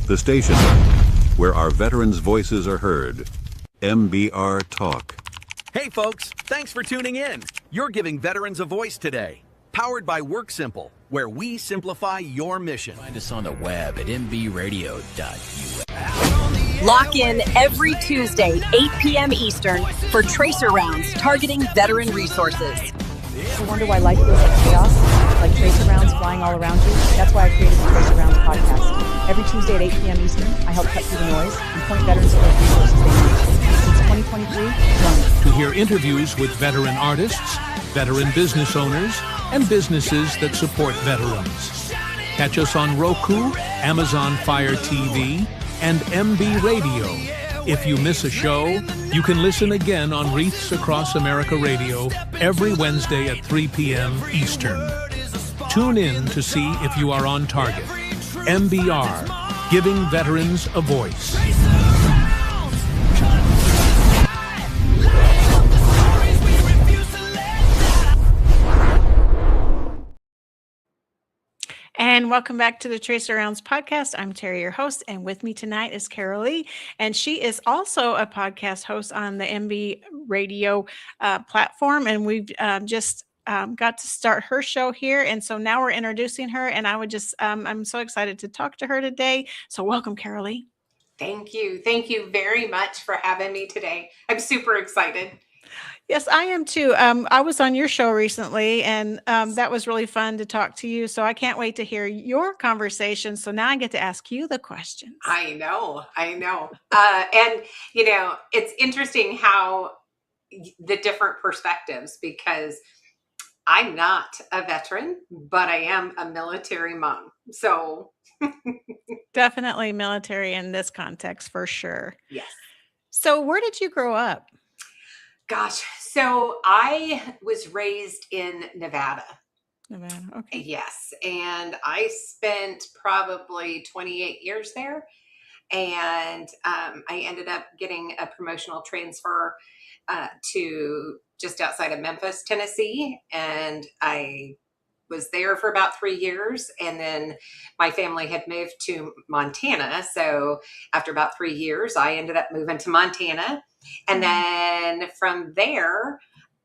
The station where our veterans' voices are heard. MBR Talk. Hey folks, thanks for tuning in. You're giving veterans a voice today. Powered by WorkSimple, where we simplify your mission. Find us on the web at mbradio.us. Lock in every Tuesday, 8 p.m. Eastern, for Tracer Rounds targeting veteran resources. You wonder why life feels like chaos, like tracer rounds flying all around you? That's why I created the Tracer Rounds podcast. Every Tuesday at 8 p.m. Eastern, I help cut through the noise and point veterans to those resources they need. Since 2023, join us. To hear interviews with veteran artists, veteran business owners, and businesses that support veterans. Catch us on Roku, Amazon Fire TV, and MB Radio. If you miss a show, you can listen again on Wreaths Across America Radio every Wednesday at 3 p.m. Eastern. Tune in to see if you are on target. MBR, giving veterans a voice. And welcome back to the Tracer Rounds podcast. I'm Terry, your host, and with me tonight is Carol Lee, and she is also a podcast host on the MB Radio platform, and we've just got to start her show here, and so now we're introducing her, and I'm so excited to talk to her today. So welcome, Carol Lee. Thank you. Thank you very much for having me today. I'm super excited. Yes, I am too. I was on your show recently, and that was really fun to talk to you. So I can't wait to hear your conversation. So now I get to ask you the questions. I know. And, it's interesting how the different perspectives, because I'm not a veteran, but I am a military mom. So definitely military in this context for sure. Yes. So where did you grow up? Gosh, so I was raised in Nevada. Nevada, okay. Yes, and I spent probably 28 years there, and I ended up getting a promotional transfer to just outside of Memphis, Tennessee, and I was there for about 3 years, and then my family had moved to Montana, so after about 3 years, I ended up moving to Montana. And then from there,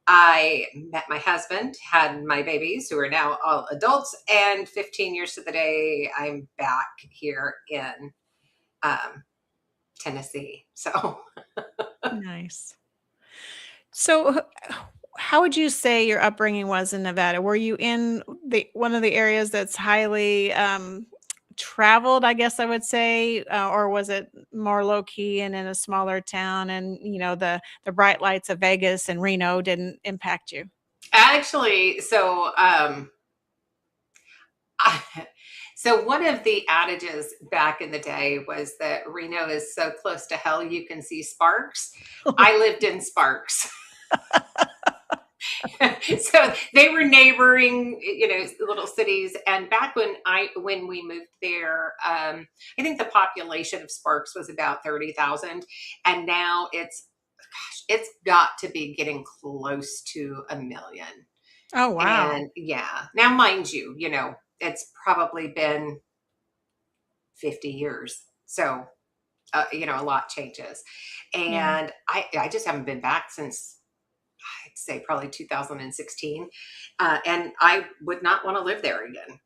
I met my husband, had my babies who are now all adults, and 15 years to the day, I'm back here in Tennessee. So nice. So how would you say your upbringing was in Nevada? Were you in one of the areas that's highly traveled, I guess I would say, or was it more low key and in a smaller town, and the bright lights of Vegas and Reno didn't impact you? Actually, so one of the adages back in the day was that Reno is so close to hell you can see sparks. I lived in Sparks. So they were neighboring, little cities. And back when we moved there, I think the population of Sparks was about 30,000, and now it's got to be getting close to 1 million. Oh wow! And yeah, now mind you, it's probably been 50 years, so a lot changes, and I just haven't been back since, I'd say probably 2016. And I would not want to live there again.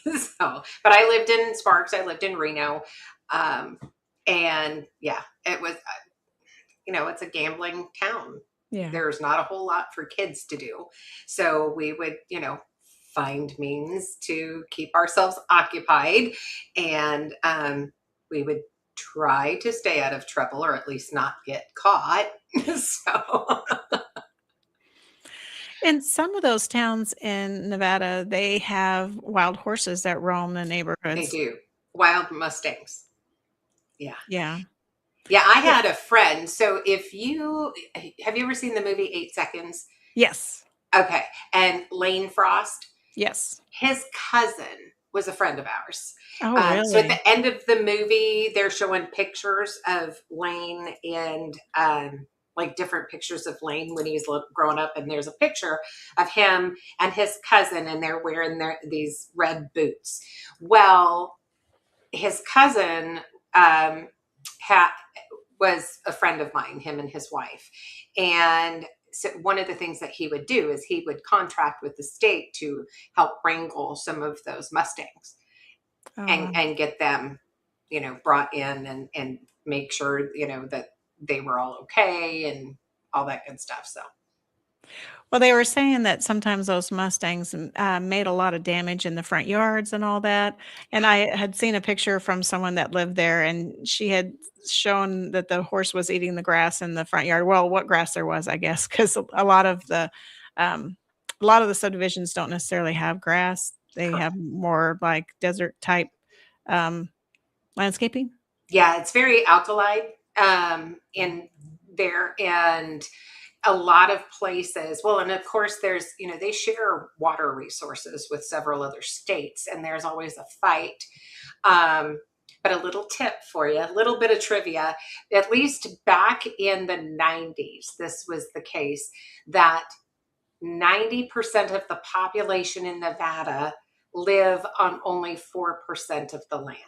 But I lived in Sparks. I lived in Reno. And yeah, it was, it's a gambling town. Yeah. There's not a whole lot for kids to do. So we would, find means to keep ourselves occupied. And we would try to stay out of trouble, or at least not get caught. So in some of those towns in Nevada, they have wild horses that roam the neighborhoods. They do. Wild Mustangs. Yeah. Yeah. Yeah, I had a friend. So have you ever seen the movie 8 Seconds? Yes. Okay. And Lane Frost? Yes. His cousin was a friend of ours. Oh, really? So at the end of the movie, they're showing pictures of Lane and different pictures of Lane when he was growing up. And there's a picture of him and his cousin, and they're wearing these red boots. Well, his cousin was a friend of mine, him and his wife. And so one of the things that he would do is he would contract with the state to help wrangle some of those Mustangs and get them, brought in and make sure, that they were all okay and all that good stuff. So. Well, they were saying that sometimes those Mustangs made a lot of damage in the front yards and all that. And I had seen a picture from someone that lived there, and she had shown that the horse was eating the grass in the front yard. Well, what grass there was, I guess, because a lot of the subdivisions don't necessarily have grass. They have more like desert type landscaping. Yeah, it's very alkali in there, and a lot of places. Well, and of course there's, they share water resources with several other states, and there's always a fight. But a little tip for you, a little bit of trivia, at least back in the 90s, this was the case, that 90% of the population in Nevada live on only 4% of the land.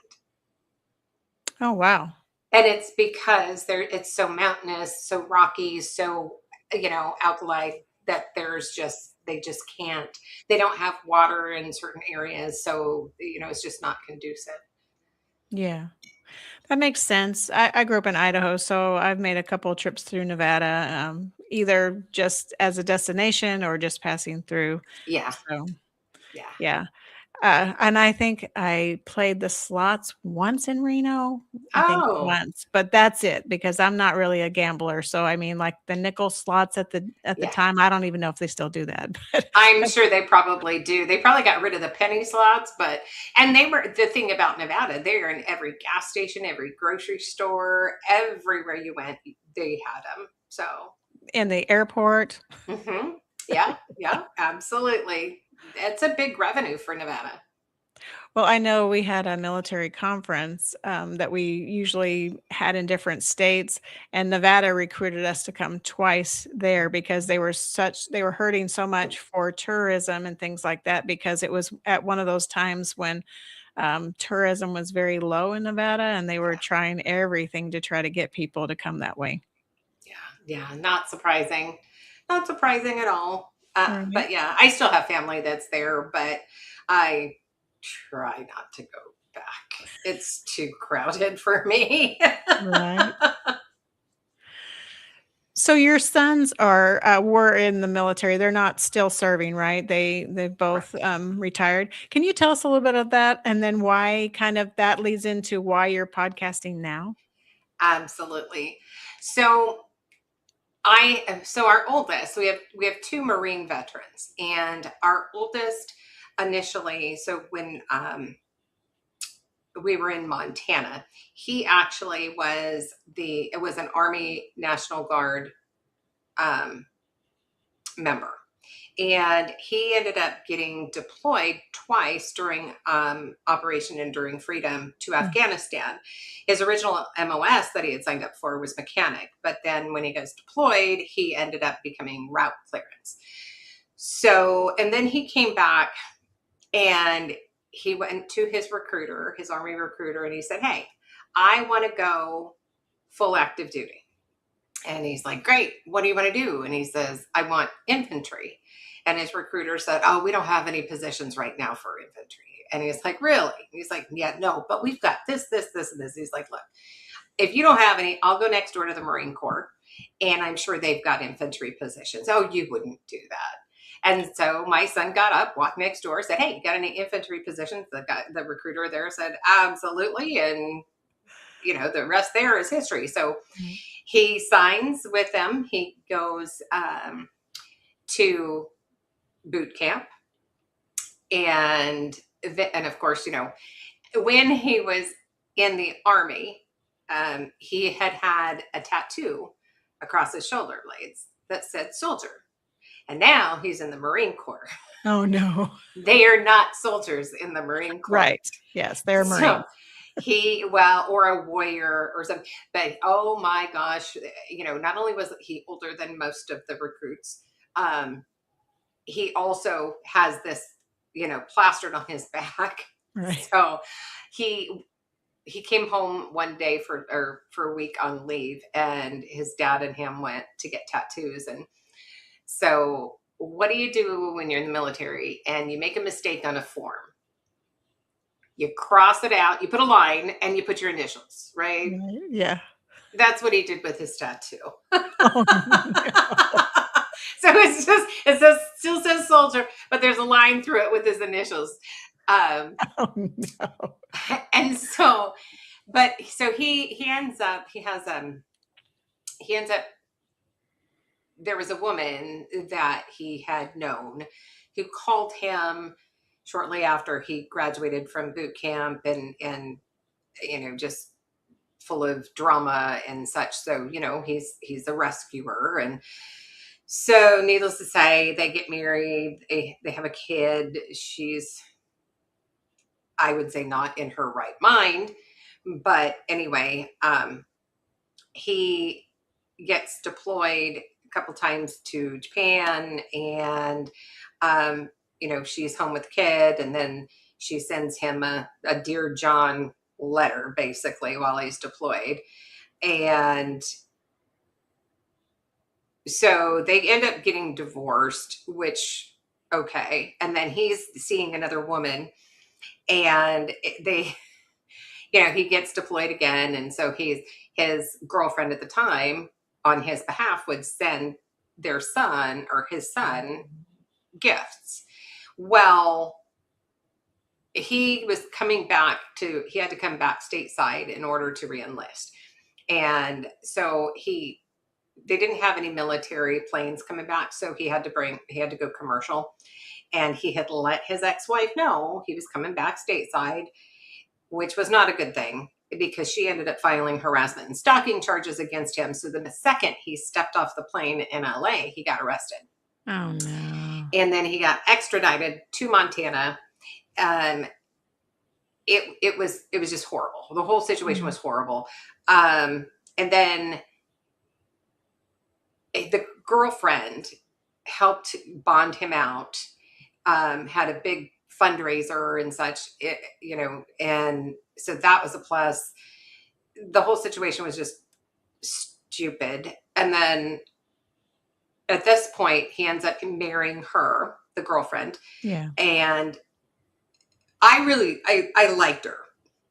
Oh, wow. And it's because it's so mountainous, so rocky, so alkali, that they just can't, they don't have water in certain areas. So, it's just not conducive. Yeah, that makes sense. I grew up in Idaho, so I've made a couple of trips through Nevada, either just as a destination or just passing through. Yeah. So, Yeah. yeah. And I think I played the slots once in Reno. I think once, but that's it, because I'm not really a gambler. So I mean, like the nickel slots at the time, I don't even know if they still do that. But I'm sure they probably do. They probably got rid of the penny slots, and they were, the thing about Nevada, they are in every gas station, every grocery store, everywhere you went, they had them. So in the airport. Mm-hmm. Yeah, absolutely. It's a big revenue for Nevada. Well, I know we had a military conference that we usually had in different states, and Nevada recruited us to come twice there because they were hurting so much for tourism and things like that, because it was at one of those times when tourism was very low in Nevada, and they were trying everything to try to get people to come that way. Yeah, not surprising. Not surprising at all. Right. But yeah, I still have family that's there, but I try not to go back. It's too crowded for me. Right. So your sons were in the military. They're not still serving, right? They both retired. Can you tell us a little bit of that, and then why kind of that leads into why you're podcasting now? Absolutely. So our oldest, we have two Marine veterans, and our oldest initially, so when we were in Montana, he actually was an Army National Guard member. And he ended up getting deployed twice during Operation Enduring Freedom to Afghanistan. His original MOS that he had signed up for was mechanic, but then when he goes deployed, he ended up becoming route clearance. So, and then he came back and he went to his recruiter, his Army recruiter, and he said, "Hey, I want to go full active duty." And he's like, "Great, what do you want to do?" And he says, "I want infantry." And his recruiter said, "Oh, we don't have any positions right now for infantry." And he's like, "Really?" And he's like, "Yeah, no, but we've got this, this, this, and this." He's like, "Look, if you don't have any, I'll go next door to the Marine Corps, and I'm sure they've got infantry positions." "Oh, you wouldn't do that." And so my son got up, walked next door, said, "Hey, you got any infantry positions?" The recruiter there said, "Absolutely." And, the rest there is history. So he signs with them. He goes to boot camp. And of course, when he was in the Army, he had a tattoo across his shoulder blades that said soldier. And now he's in the Marine Corps. Oh, no. They are not soldiers in the Marine Corps. Right. Yes, they're Marines. So or a warrior or something. But oh my gosh, not only was he older than most of the recruits, he also has this, plastered on his back. Right. So he he came home one day for a week on leave, and his dad and him went to get tattoos. And so what do you do when you're in the military and you make a mistake on a form? You cross it out, you put a line, and you put your initials, right? Yeah. That's what he did with his tattoo. Oh, no. So still says soldier, but there's a line through it with his initials. Oh, no. And so, but so he ends up, there was a woman that he had known who called him shortly after he graduated from boot camp, and just full of drama and such. So, he's a rescuer. And so needless to say, they get married, they have a kid. She's, I would say, not in her right mind, but anyway, he gets deployed a couple times to Japan, and she's home with the kid, and then she sends him a Dear John letter, basically, while he's deployed. And so they end up getting divorced, which, okay. And then he's seeing another woman, and he gets deployed again. And so his girlfriend at the time, on his behalf, would send their son, or his son, gifts. Well, he had to come back stateside in order to reenlist. And so they didn't have any military planes coming back. So he had to go commercial, and he had let his ex-wife know he was coming back stateside, which was not a good thing, because she ended up filing harassment and stalking charges against him. So the second he stepped off the plane in LA, he got arrested. Oh, no. And then he got extradited to Montana. It was just horrible. The whole situation was horrible. And then the girlfriend helped bond him out, had a big fundraiser and such, and so that was a plus. The whole situation was just stupid. And then at this point, he ends up marrying her, the girlfriend. Yeah. And I liked her.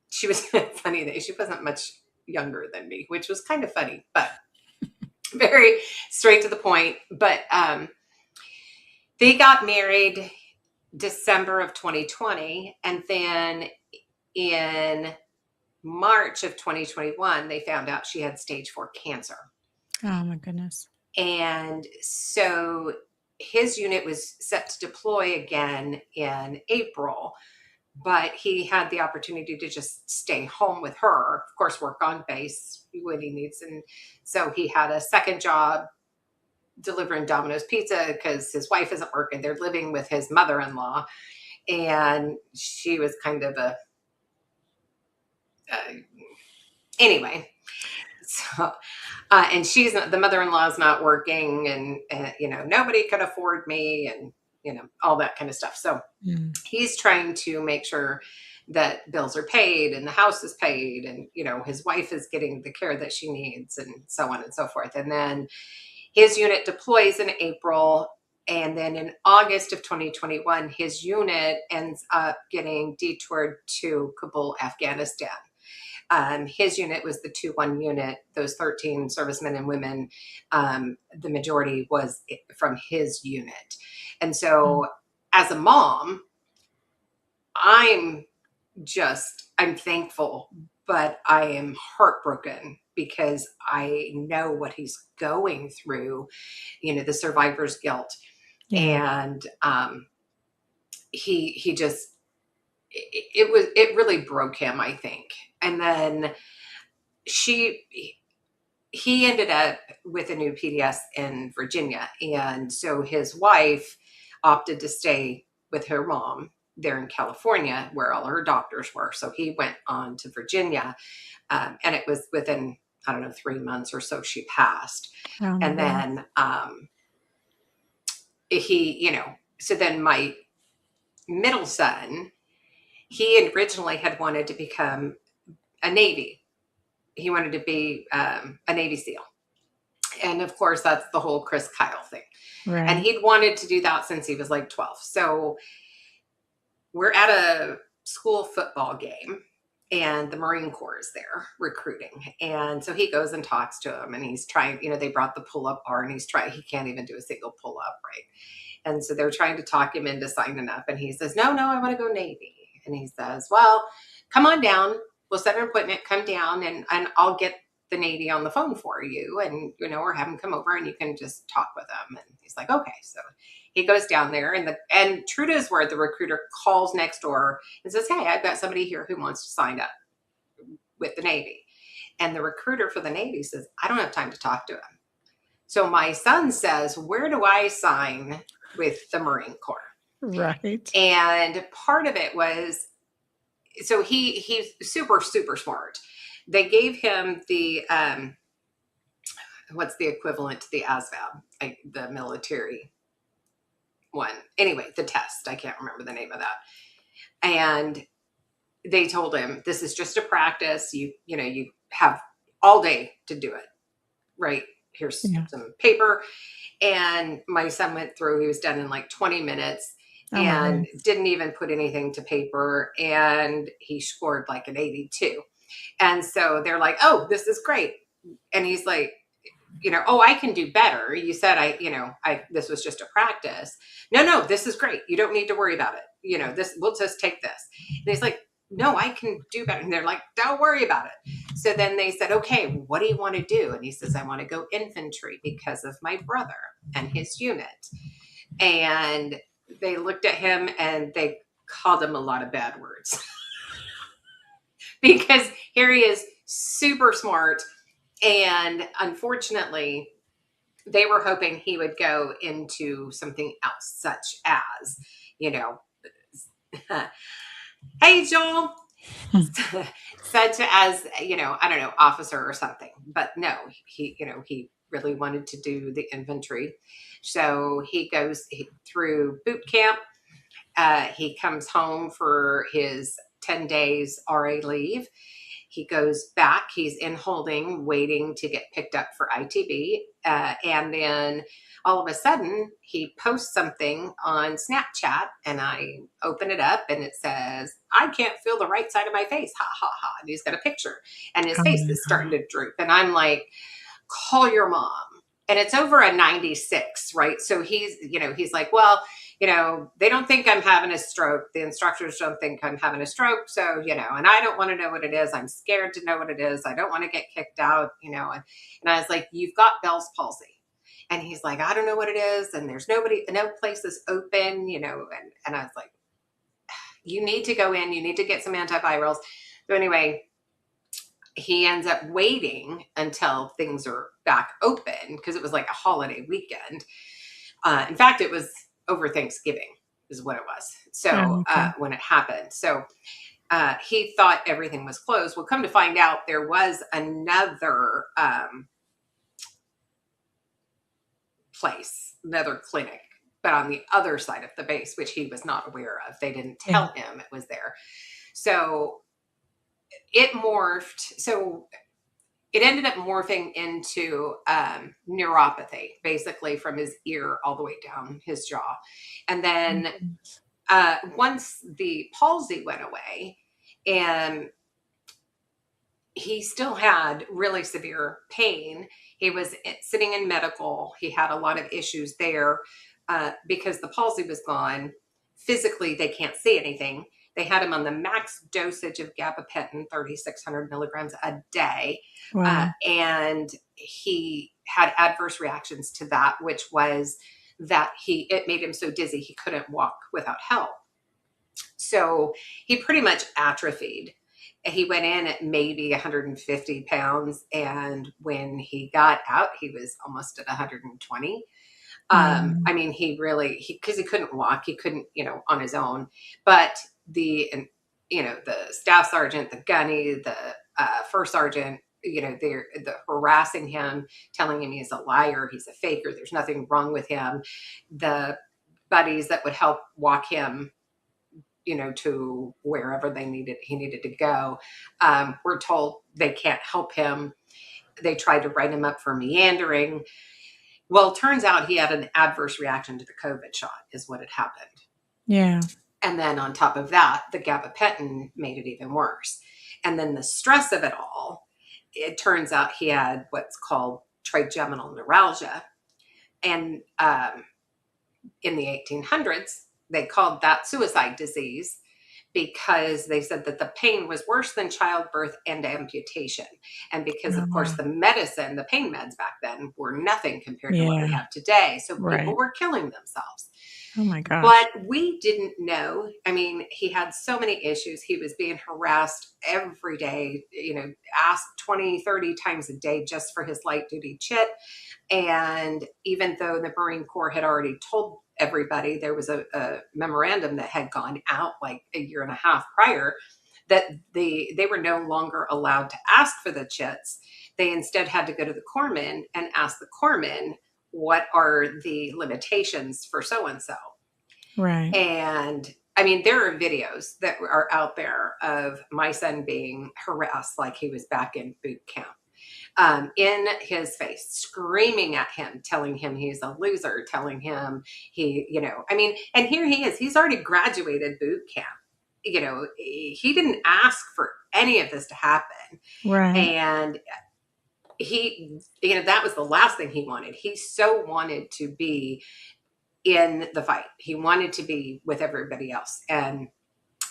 She was funny that she wasn't much younger than me, which was kind of funny, but very straight to the point. But they got married December of 2020. And then in March of 2021, they found out she had stage 4 cancer. Oh, my goodness. And so his unit was set to deploy again in April, but he had the opportunity to just stay home with her, of course, work on base when he needs. And so he had a second job delivering Domino's pizza because his wife isn't working. They're living with his mother-in-law, and she was kind of anyway. So, and the mother-in-law is not working, and nobody could afford me, and all that kind of stuff. So he's trying to make sure that bills are paid and the house is paid, and his wife is getting the care that she needs, and so on and so forth. And then his unit deploys in April, and then in August of 2021, his unit ends up getting detoured to Kabul, Afghanistan. His unit was the 2-1 unit. Those 13 servicemen and women, the majority was from his unit. And so as a mom, I'm thankful, but I am heartbroken because I know what he's going through, the survivor's guilt. Yeah. And he just, it really broke him, I think. And then he ended up with a new PDS in Virginia. And so his wife opted to stay with her mom there in California, where all her doctors were. So he went on to Virginia, and it was within, 3 months or so she passed. Oh, and then so then my middle son, he originally had wanted to become a Navy. He wanted to be a Navy SEAL. And of course, that's the whole Chris Kyle thing. Right. And he'd wanted to do that since he was like 12. So we're at a school football game, and the Marine Corps is there recruiting. And so he goes and talks to him, and he's trying, they brought the pull-up bar, and he can't even do a single pull-up, right? And so they're trying to talk him into signing up. And he says, no, I want to go Navy. And he says, well, come on down. We'll set an appointment, come down, and I'll get the Navy on the phone for you, and or have him come over and you can just talk with them. And he's like, okay. So he goes down there, and true to his word, the recruiter calls next door and says, hey, I've got somebody here who wants to sign up with the Navy. And the recruiter for the Navy says, I don't have time to talk to him. So my son says, where do I sign with the Marine Corps? Right. And part of it was, so he's super, super smart. They gave him the, what's the equivalent to the ASVAB, the military one. Anyway, the test. I can't remember the name of that. And they told him, this is just a practice. You have all day to do it. Right. Here's some paper. And my son went through, he was done in like 20 minutes. And didn't even put anything to paper. And he scored like an 82. And so they're like, oh, this is great. And he's like, oh, I can do better. You said this was just a practice. No, this is great. You don't need to worry about it. We'll just take this. And he's like, no, I can do better. And they're like, don't worry about it. So then they said, okay, what do you want to do? And he says, I want to go infantry because of my brother and his unit. And they looked at him and they called him a lot of bad words because here he is, super smart. And unfortunately, they were hoping he would go into something else, such as, hey, Joel, such as, I don't know, officer or something. But no, he really wanted to do the infantry. So he goes through boot camp. He comes home for his 10 days RA leave. He goes back. He's in holding, waiting to get picked up for ITB. And then all of a sudden, he posts something on Snapchat, and I open it up, and it says, I can't feel the right side of my face. Ha, ha, ha. And he's got a picture, and his face is starting to droop. And I'm like, call your mom. And it's over a 96, right? So he's like, well, they don't think I'm having a stroke. The instructors don't think I'm having a stroke. So, and I don't want to know what it is. I'm scared to know what it is. I don't want to get kicked out, and I was like, you've got Bell's palsy. And he's like, I don't know what it is. And there's no place is open, and I was like, you need to go in, you need to get some antivirals. So anyway, he ends up waiting until things are back open because it was like a holiday weekend. In fact, it was over Thanksgiving is what it was. So when it happened, so he thought everything was closed. Well, come to find out, there was another place, another clinic, but on the other side of the base, which he was not aware of. They didn't tell him it was there. So it morphed. So it ended up morphing into neuropathy, basically from his ear all the way down his jaw. And then once the palsy went away, and he still had really severe pain. He was sitting in medical. He had a lot of issues there because the palsy was gone. Physically, they can't see anything. They had him on the max dosage of gabapentin, 3,600 milligrams a day. Wow. And he had adverse reactions to that, which was that it made him so dizzy he couldn't walk without help. So he pretty much atrophied. He went in at maybe 150 pounds. And when he got out, he was almost at 120. I mean, because he couldn't walk, he couldn't, on his own, but the staff sergeant, the gunny, the first sergeant, they're harassing him, telling him he's a liar, he's a faker, there's nothing wrong with him. The buddies that would help walk him, to wherever he needed to go. We're told they can't help him. They tried to write him up for meandering. Well, it turns out he had an adverse reaction to the COVID shot is what had happened. Yeah. And then on top of that, the gabapentin made it even worse. And then the stress of it all, it turns out he had what's called trigeminal neuralgia. And in the 1800s, they called that suicide disease because they said that the pain was worse than childbirth and amputation. And because, of course, the pain meds back then were nothing compared to what we have today. So people were killing themselves. Oh my gosh. But we didn't know. I mean, he had so many issues. He was being harassed every day, asked 20, 30 times a day just for his light duty chit. And even though the Marine Corps had already told everybody, there was a memorandum that had gone out like a year and a half prior that they were no longer allowed to ask for the chits. They instead had to go to the corpsman and ask the corpsman, what are the limitations for so-and-so? Right. And I mean, there are videos that are out there of my son being harassed like he was back in boot camp. In his face, screaming at him, telling him he's a loser, telling him and here he is, he's already graduated boot camp. He didn't ask for any of this to happen. Right. And he, that was the last thing he wanted. He so wanted to be in the fight. He wanted to be with everybody else. And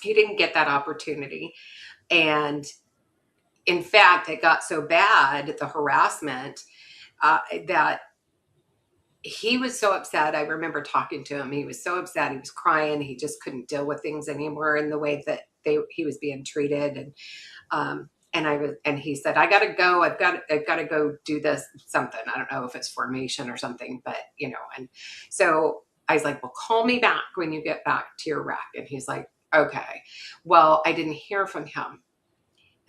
he didn't get that opportunity. And in fact, it got so bad, the harassment, that he was so upset. I remember talking to him. He was so upset. He was crying. He just couldn't deal with things anymore in the way that he was being treated. And he said, I got to go. I've got to go do this something. I don't know if it's formation or something, but and so I was like, well, call me back when you get back to your rack. And he's like, okay. Well, I didn't hear from him.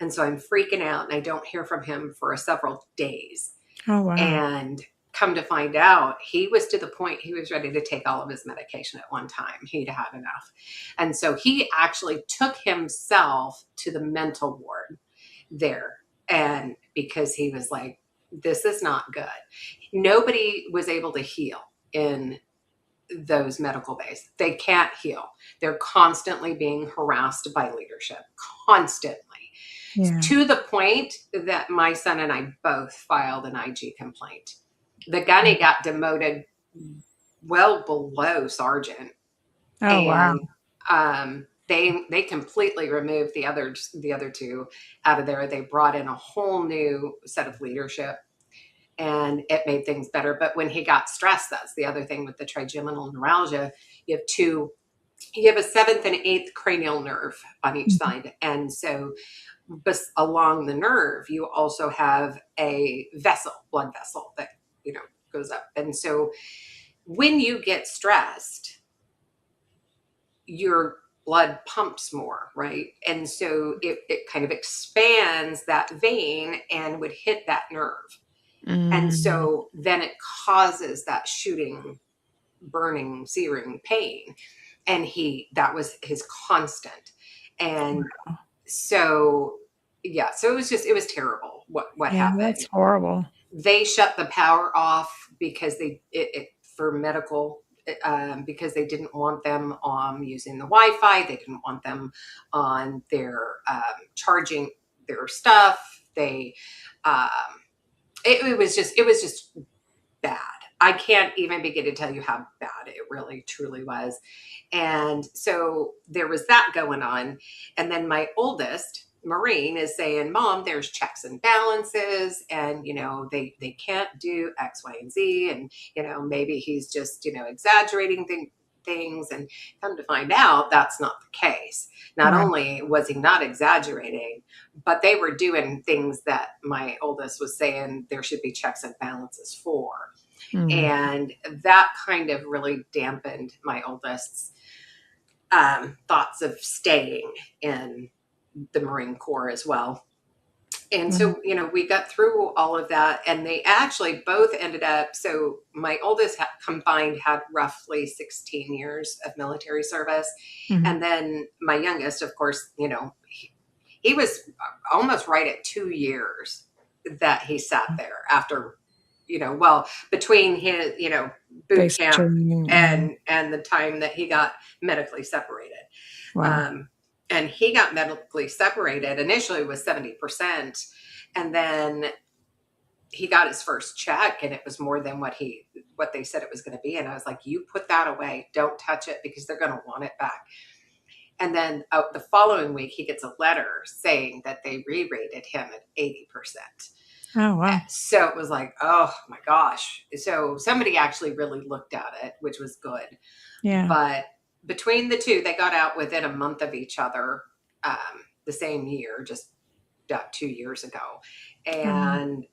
And so I'm freaking out and I don't hear from him for several days. Oh, wow. And come to find out, he was to the point he was ready to take all of his medication at one time. He'd had enough. And so he actually took himself to the mental ward there. And because he was like, this is not good. Nobody was able to heal in those medical bays. They can't heal. They're constantly being harassed by leadership, constantly. Yeah. To the point that my son and I both filed an IG complaint. The gunny got demoted well below sergeant. Oh, wow. They completely removed the other two out of there. They brought in a whole new set of leadership, and it made things better. But when he got stressed, that's the other thing with the trigeminal neuralgia. You have a 7th and 8th cranial nerve on each side, and so along the nerve, you also have a blood vessel that goes up. And so when you get stressed, your blood pumps more, right? And so it kind of expands that vein and would hit that nerve. And so then it causes that shooting, burning, searing pain. And that was his constant. And so it was terrible what happened. That's horrible. They shut the power off because for medical, because they didn't want them using the Wi-Fi. They didn't want them on their charging their stuff. It was just bad. I can't even begin to tell you how bad it really truly was. And so there was that going on. And then my oldest Marine is saying, Mom, there's checks and balances, and they can't do X, Y, and Z, and maybe he's just exaggerating things. And come to find out, that's not the case. Not only was he not exaggerating, but they were doing things that my oldest was saying there should be checks and balances for. And that kind of really dampened my oldest's thoughts of staying in the Marine Corps as well. And so, you know, we got through all of that, and they actually both ended up. So, my oldest combined had roughly 16 years of military service. And then my youngest, of course, you know, he was almost right at 2 years that he sat there after, you know, well, between his, you know, boot camp and the time that he got medically separated. Wow. And he got medically separated initially with 70%. And then he got his first check, and it was more than what they said it was going to be. And I was like, you put that away. Don't touch it, because they're going to want it back. And then the following week, he gets a letter saying that they re-rated him at 80%. Oh, wow. So it was like, oh my gosh. So somebody actually really looked at it, which was good. Yeah. But between the two, they got out within a month of each other, the same year, just about 2 years ago. And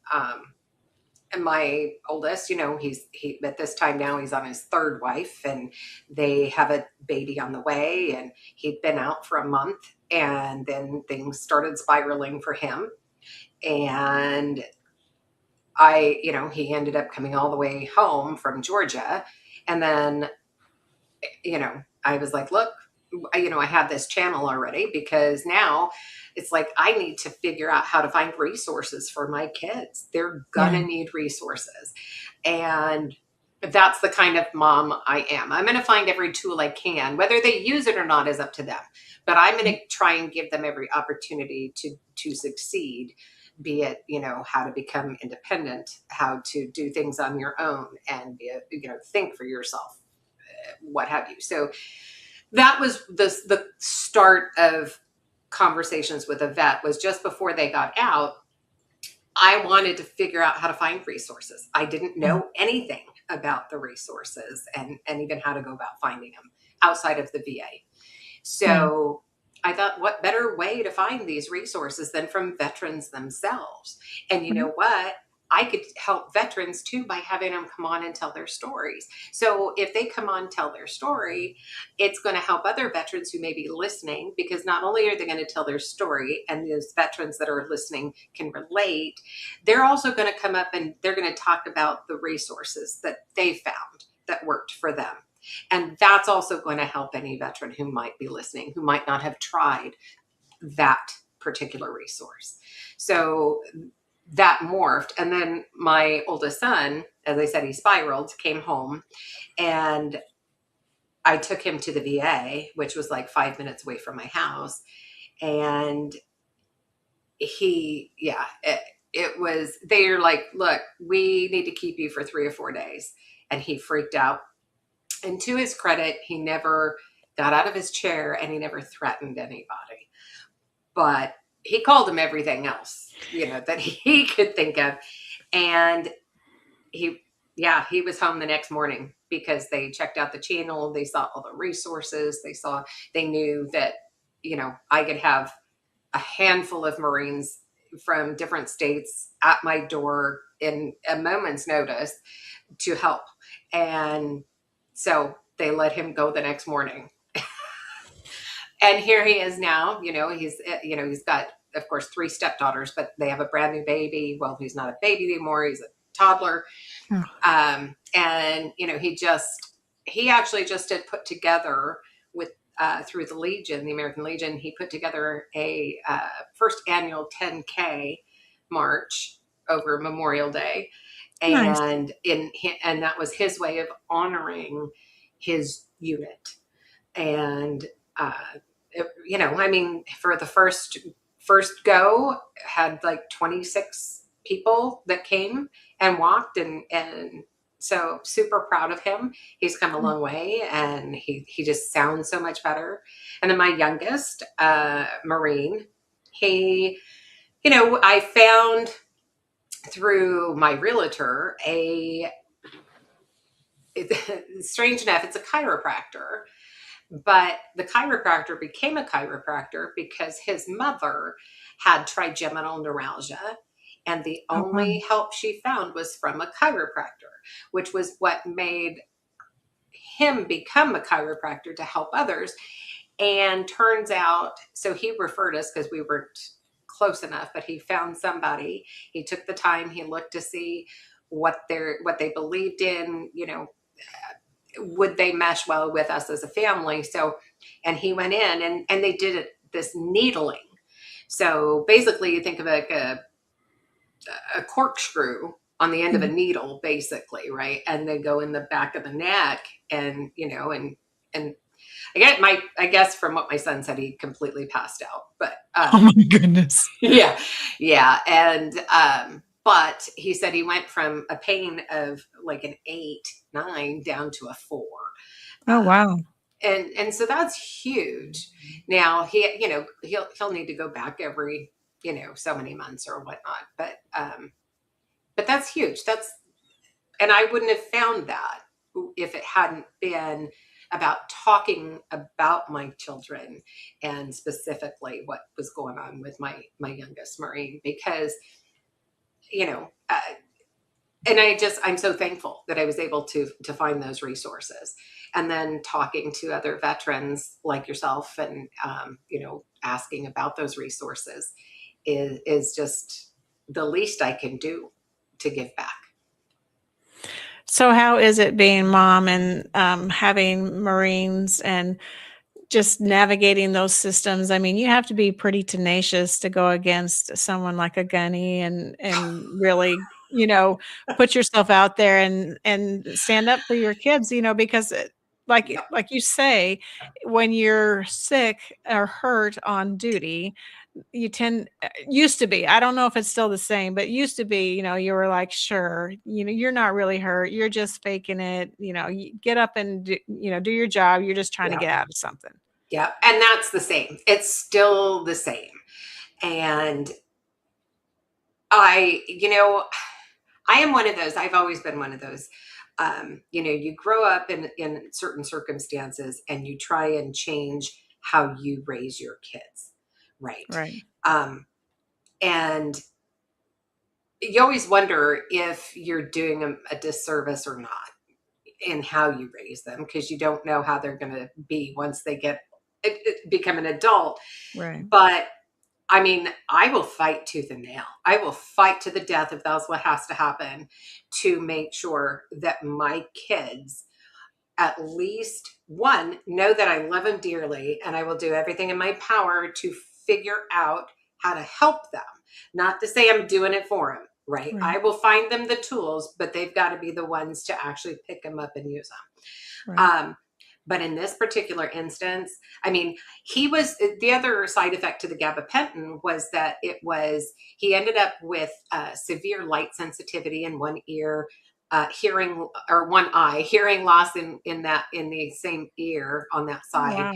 my oldest, you know, he at this time now he's on his third wife, and they have a baby on the way, and he'd been out for a month, and then things started spiraling for him. And you know, he ended up coming all the way home from Georgia. And then, you know, I was like, look, you know, I had this channel already, because now it's like, I need to figure out how to find resources for my kids. They're gonna need resources. And that's the kind of mom I am. I'm going to find every tool I can. Whether they use it or not is up to them. But I'm going to try and give them every opportunity to succeed, be it, you know, how to become independent, how to do things on your own, and you know, think for yourself, what have you. So that was the start of conversations with a vet. Was just before they got out. I wanted to figure out how to find resources. I didn't know anything about the resources and even how to go about finding them outside of the VA. So I thought, what better way to find these resources than from veterans themselves? And you know what? I could help veterans too by having them come on and tell their stories. So if they come on and tell their story, it's going to help other veterans who may be listening, because not only are they going to tell their story and those veterans that are listening can relate, they're also going to come up and they're going to talk about the resources that they found that worked for them. And that's also going to help any veteran who might be listening, who might not have tried that particular resource. So that morphed. And then my oldest son, as I said, he spiraled, came home, and I took him to the VA, which was like 5 minutes away from my house. And it was, they're like, look, we need to keep you for 3 or 4 days. And he freaked out. And to his credit, he never got out of his chair, and he never threatened anybody. But he called him everything else, you know, that he could think of. And he was home the next morning, because they checked out the channel. They saw all the resources. They knew that, you know, I could have a handful of Marines from different states at my door in a moment's notice to help. And so they let him go the next morning. And here he is now. He's got, of course, 3 stepdaughters, but they have a brand new baby. Well, he's not a baby anymore. He's a toddler. And, he actually just did put together with, through the Legion, the American Legion, he put together a first annual 10K march over Memorial Day. And and that was his way of honoring his unit. And, for the first go, had like 26 people that came and walked, and so super proud of him. He's come a long way, and he just sounds so much better. And then my youngest, Marine, I found through my realtor strange enough, it's a chiropractor. But the chiropractor became a chiropractor because his mother had trigeminal neuralgia, and the only help she found was from a chiropractor, which was what made him become a chiropractor to help others. And turns out, so he referred us because we weren't close enough, but he found somebody. He took the time. He looked to see what they believed in, would they mesh well with us as a family? So, and he went in and they did this needling. So basically you think of like a corkscrew on the end of a needle, basically, right? And they go in the back of the neck and, and I guess from what my son said, he completely passed out, but, Oh my goodness. yeah. And, but he said he went from a pain of like an 8, 9 down to a 4. Oh, wow. And so that's huge. Now he'll need to go back every, so many months or whatnot, but that's huge. And I wouldn't have found that if it hadn't been about talking about my children and specifically what was going on with my youngest Marine, because, and I'm so thankful that I was able to find those resources. And then talking to other veterans like yourself and, asking about those resources is just the least I can do to give back. So how is it being mom and having Marines and just navigating those systems? I mean, you have to be pretty tenacious to go against someone like a Gunny and really, put yourself out there and stand up for your kids, because like you say, when you're sick or hurt on duty, used to be, I don't know if it's still the same, but used to be, you were like, sure, you're not really hurt. You're just faking it. You get up and do your job. You're just trying to get out of something. Yeah. And that's the same. It's still the same. And I am one of those, I've always been one of those, you grow up in certain circumstances and you try and change how you raise your kids. Right. And you always wonder if you're doing them a disservice or not in how you raise them, because you don't know how they're going to be once they become an adult. Right. But I mean, I will fight tooth and nail. I will fight to the death if that's what has to happen to make sure that my kids at least, one, know that I love them dearly and I will do everything in my power to figure out how to help them. Not to say I'm doing it for them, right? I will find them the tools, but they've got to be the ones to actually pick them up and use them. Right. But in this particular instance, I mean, the other side effect to the gabapentin was that he ended up with severe light sensitivity in one ear, hearing, or one eye, hearing loss in the same ear on that side.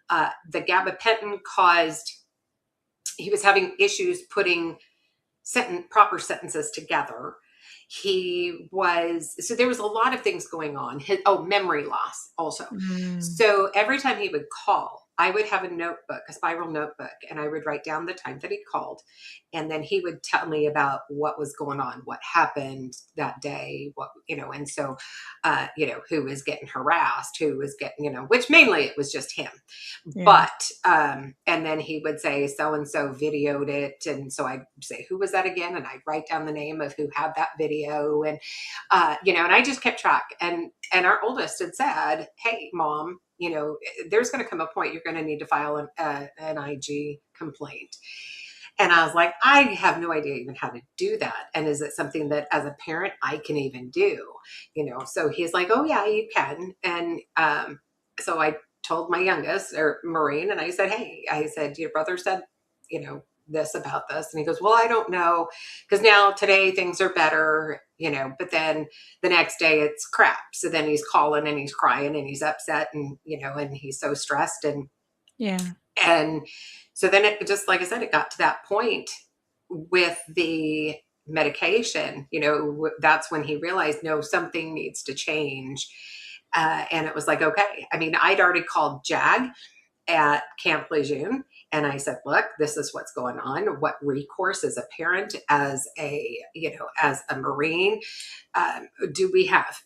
Wow. The gabapentin he was having issues putting proper sentences together. So there was a lot of things going on. Memory loss also. So every time he would call, I would have a spiral notebook, and I would write down the time that he called. And then he would tell me about what was going on, what happened that day, and so, who was getting harassed, who was getting, which mainly it was just him. Yeah. But, and then he would say, so-and-so videoed it. And so I'd say, who was that again? And I'd write down the name of who had that video. And, and I just kept track. And our oldest had said, hey, Mom, there's going to come a point you're going to need to file an IG complaint. And I was like, I have no idea even how to do that. And is it something that as a parent I can even do? So he's like, oh yeah, you can. And so I told my youngest, or Marine, and I said, hey, your brother said, this about this. And he goes, well, I don't know. Because now today things are better, but then the next day it's crap. So then he's calling and he's crying and he's upset and, and he's so stressed. And yeah. And so then it just, like I said, it got to that point with the medication, that's when he realized, no, something needs to change. And it was like, okay. I mean, I'd already called JAG at Camp Lejeune. And I said, look, this is what's going on. What recourse as a parent, as a Marine, do we have?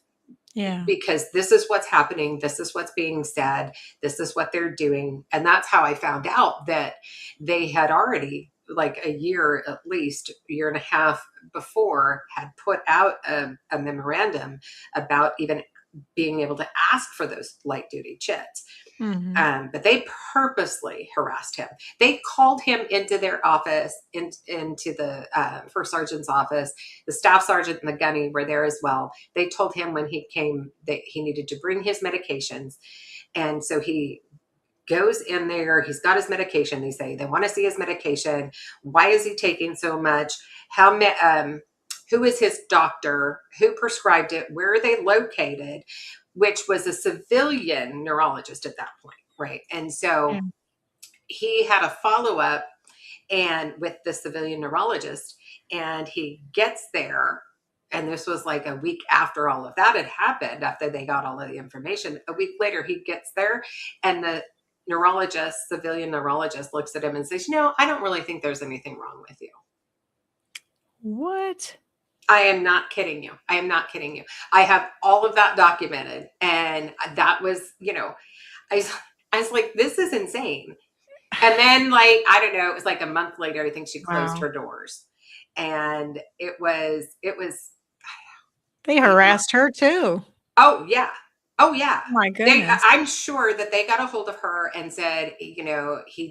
Yeah. Because this is what's happening. This is what's being said. This is what they're doing. And that's how I found out that they had already like a year, at least year and a half before, had put out a memorandum about even being able to ask for those light duty chits. But they purposely harassed him. They called him into their office, into the first sergeant's office. The staff sergeant and the gunny were there as well. They told him when he came that he needed to bring his medications. And so he goes in there. He's got his medication. They say they want to see his medication. Why is he taking so much? Who is his doctor? Who prescribed it? Where are they located? Which was a civilian neurologist at that point, right? And so he had a follow-up and with the civilian neurologist, and he gets there, and this was like a week after all of that had happened, after they got all of the information. A week later, he gets there, and the civilian neurologist looks at him and says, I don't really think there's anything wrong with you. What? I am not kidding you. I am not kidding you. I have all of that documented. And that was, I was like, this is insane. And then I don't know, it was like a month later, I think she closed her doors. And it was, they harassed her too. Oh yeah. Oh yeah. Oh my goodness. I'm sure that they got a hold of her and said, he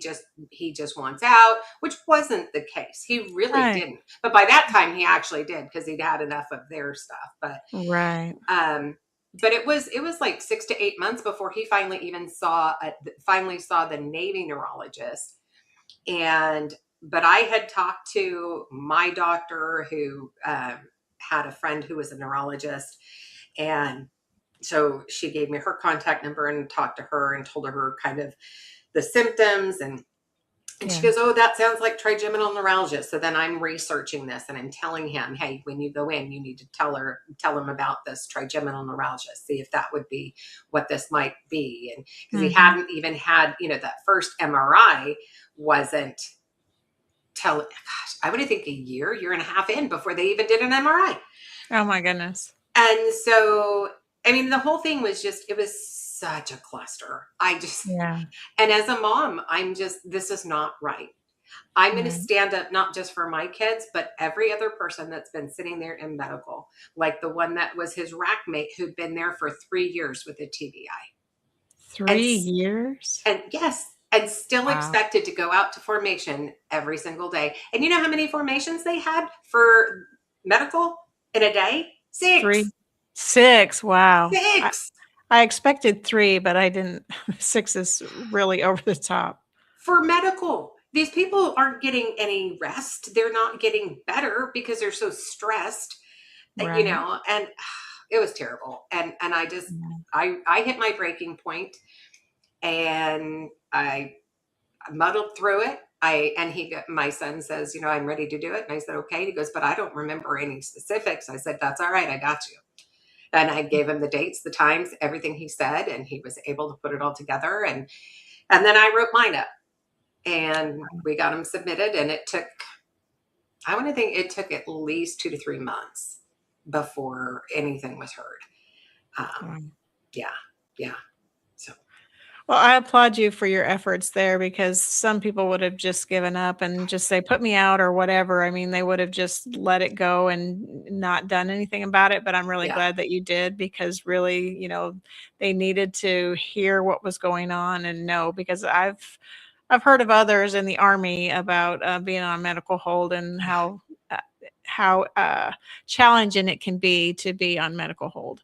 just wants out, which wasn't the case. He really didn't. But by that time he actually did, because he'd had enough of their stuff. But but it was like 6 to 8 months before he finally even saw the Navy neurologist. But I had talked to my doctor who had a friend who was a neurologist, and so she gave me her contact number and talked to her and told her kind of the symptoms. And she goes, oh, that sounds like trigeminal neuralgia. So then I'm researching this and I'm telling him, hey, when you go in, you need to tell him about this trigeminal neuralgia, see if that would be what this might be. And because he hadn't even had, that first MRI wasn't I would think a year and a half in before they even did an MRI. Oh my goodness. And so, the whole thing was it was such a cluster. And as a mom, this is not right. I'm going to stand up, not just for my kids, but every other person that's been sitting there in medical, like the one that was his rack mate who'd been there for 3 years with a TBI. 3 years? And yes, and still expected to go out to formation every single day. And you know how many formations they had for medical in a day? 6. 6. Wow. 6. I expected 3, but I didn't. 6 is really over the top. For medical, these people aren't getting any rest. They're not getting better because they're so stressed, and it was terrible. And I just, I hit my breaking point, and I muddled through it. My son says, I'm ready to do it. And I said, okay. He goes, but I don't remember any specifics. I said, that's all right. I got you. And I gave him the dates, the times, everything he said, and he was able to put it all together. And then I wrote mine up, and we got them submitted. And it took at least 2 to 3 months before anything was heard. Yeah. So. Well, I applaud you for your efforts there, because some people would have just given up and just say, put me out or whatever. They would have just let it go and not done anything about it. But I'm really glad that you did, because really, they needed to hear what was going on and know, because I've heard of others in the Army about being on medical hold and how challenging it can be to be on medical hold.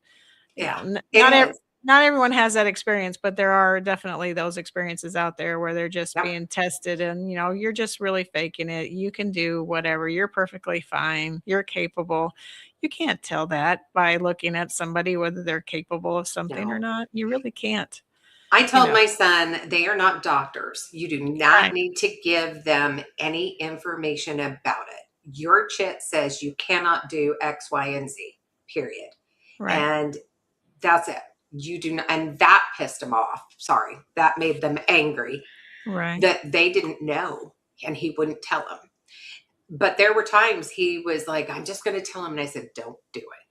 Not everyone has that experience, but there are definitely those experiences out there where they're just being tested, and you're just really faking it. You can do whatever. You're perfectly fine. You're capable. You can't tell that by looking at somebody whether they're capable of something or not. You really can't. I told my son, they are not doctors. You do not need to give them any information about it. Your chit says you cannot do X, Y, and Z, period. Right. And that's it. You do not, and that pissed him off. Sorry. That made them angry. Right. That they didn't know, and he wouldn't tell them. But there were times he was like, I'm just going to tell him. And I said, don't do it.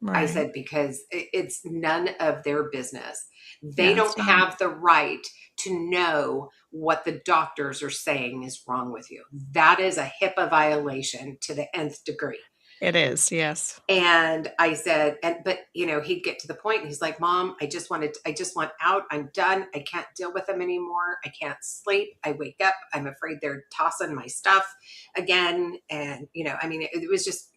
I Right. said, because it's none of their business. They Yeah, it's don't not. have the right to know what the doctors are saying is wrong with you. That is a HIPAA violation to the nth degree. It is, yes. And I said, but he'd get to the point and he's like, Mom, I just want out. I'm done. I can't deal with them anymore. I can't sleep. I wake up. I'm afraid they're tossing my stuff again. And, it was just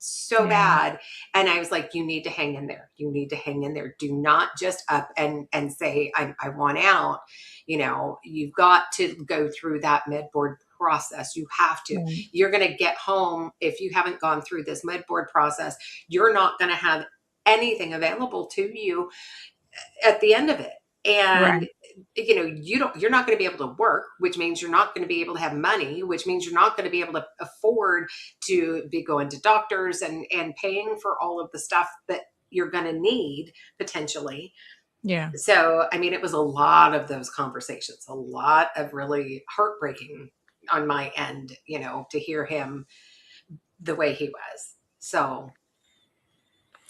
so Yeah. bad. And I was like, you need to hang in there. You need to hang in there. Do not just up and say, I want out. You've got to go through that med board process. You have to. Right. You're going to get home. If you haven't gone through this med board process, you're not going to have anything available to you at the end of it. And, you're not going to be able to work, which means you're not going to be able to have money, which means you're not going to be able to afford to be going to doctors and paying for all of the stuff that you're going to need potentially. Yeah. So, it was a lot of those conversations, a lot of really heartbreaking on my end, to hear him the way he was. So,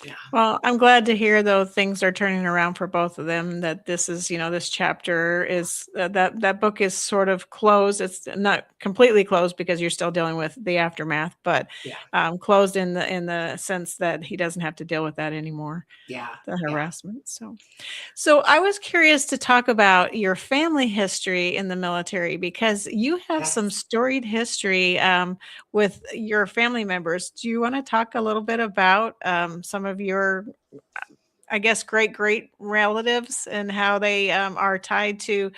yeah. Well, I'm glad to hear though things are turning around for both of them, that this is, this chapter is that book is sort of closed. It's not completely closed because you're still dealing with the aftermath, but Yeah. closed in the sense that he doesn't have to deal with that anymore. Yeah. The harassment. So I was curious to talk about your family history in the military, because you have some Yes. storied history with your family members. Do you want to talk a little bit about some of your, I guess, great relatives and how they are tied to